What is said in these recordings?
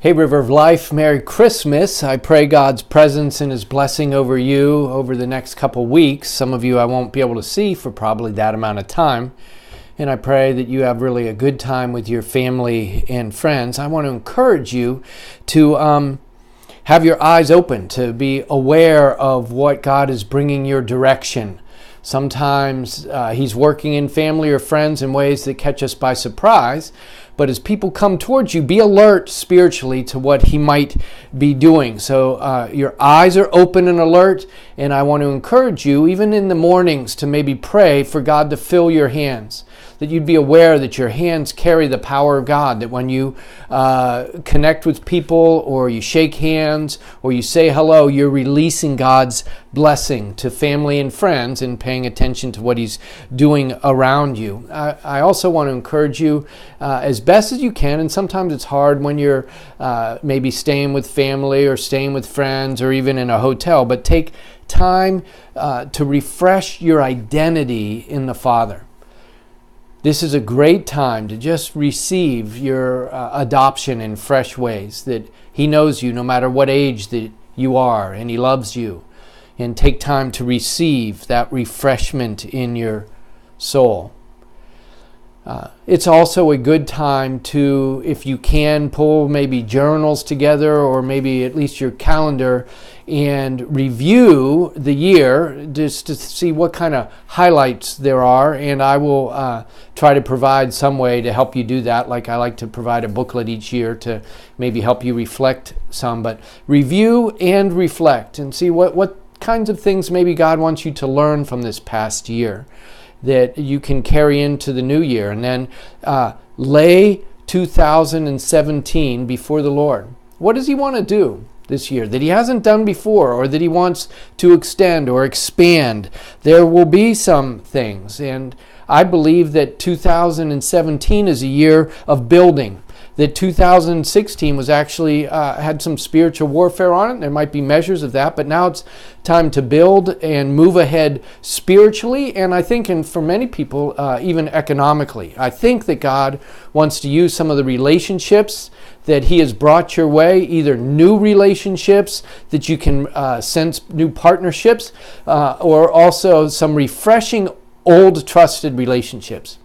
Hey, River of Life, Merry Christmas. I pray God's presence and His blessing over you over the next couple weeks. Some of you I won't be able to see for probably that amount of time. And I pray that you have really a good time with your family and friends. I want to encourage you to have your eyes open, to be aware of what God is bringing your direction. Sometimes He's working in family or friends in ways that catch us by surprise. But as people come towards you, be alert spiritually to what He might be doing. So your eyes are open and alert, and I want to encourage you, even in the mornings, to maybe pray for God to fill your hands. That you'd be aware that your hands carry the power of God, that when you connect with people or you shake hands or you say hello, you're releasing God's blessing to family and friends and paying attention to what He's doing around you. I also want to encourage you as best as you can, and sometimes it's hard when you're maybe staying with family or staying with friends or even in a hotel, but take time to refresh your identity in the Father. This is a great time to just receive your adoption in fresh ways, that He knows you no matter what age that you are, and He loves you. And take time to receive that refreshment in your soul. It's also a good time to, if you can, pull maybe journals together or maybe at least your calendar and review the year just to see what kind of highlights there are. And I will try to provide some way to help you do that. Like I like to provide a booklet each year to maybe help you reflect some. But review and reflect and see what kinds of things maybe God wants you to learn from this past year that you can carry into the new year. And then lay 2017 before the Lord. What does He want to do this year that He hasn't done before, or that He wants to extend or expand? There will be some things, and I believe that 2017 is a year of building. That 2016 was actually had some spiritual warfare on it. There might be measures of that, but now it's time to build and move ahead spiritually, and I think, and for many people, even economically. I think that God wants to use some of the relationships that He has brought your way, either new relationships that you can sense, new partnerships, or also some refreshing old trusted relationships.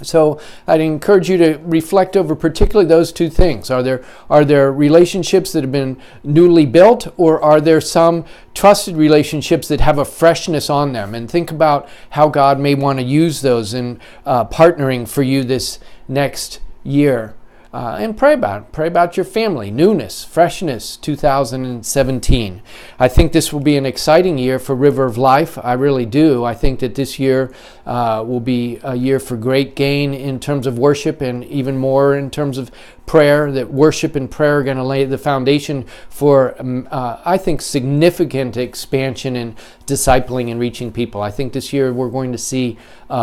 So I'd encourage you to reflect over particularly those two things. Are there relationships that have been newly built, or are there some trusted relationships that have a freshness on them? And think about how God may want to use those in partnering for you this next year. And pray about it. Pray about your family, newness, freshness, 2017. I think this will be an exciting year for River of Life. I really do. I think that this year will be a year for great gain in terms of worship, and even more in terms of prayer. That worship and prayer are going to lay the foundation for, I think, significant expansion in discipling and reaching people. I think this year we're going to see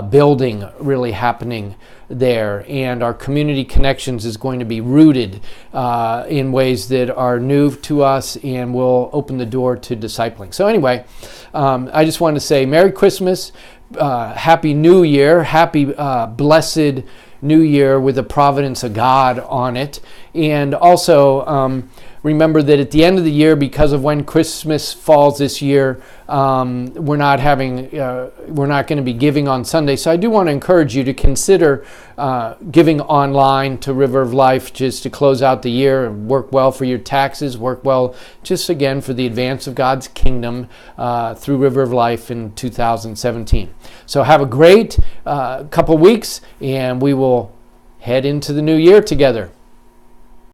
building really happening there, and our community connections is going to be rooted in ways that are new to us and will open the door to discipling. So anyway, I just wanted to say Merry Christmas, Happy New Year, happy blessed New Year with the providence of God on it. And also remember that at the end of the year, because of when Christmas falls this year, we're not going to be giving on Sunday. So I do want to encourage you to consider giving online to River of Life just to close out the year and work well for your taxes, work well just again for the advance of God's kingdom through River of Life in 2017. So have a great couple weeks, and we will head into the new year together.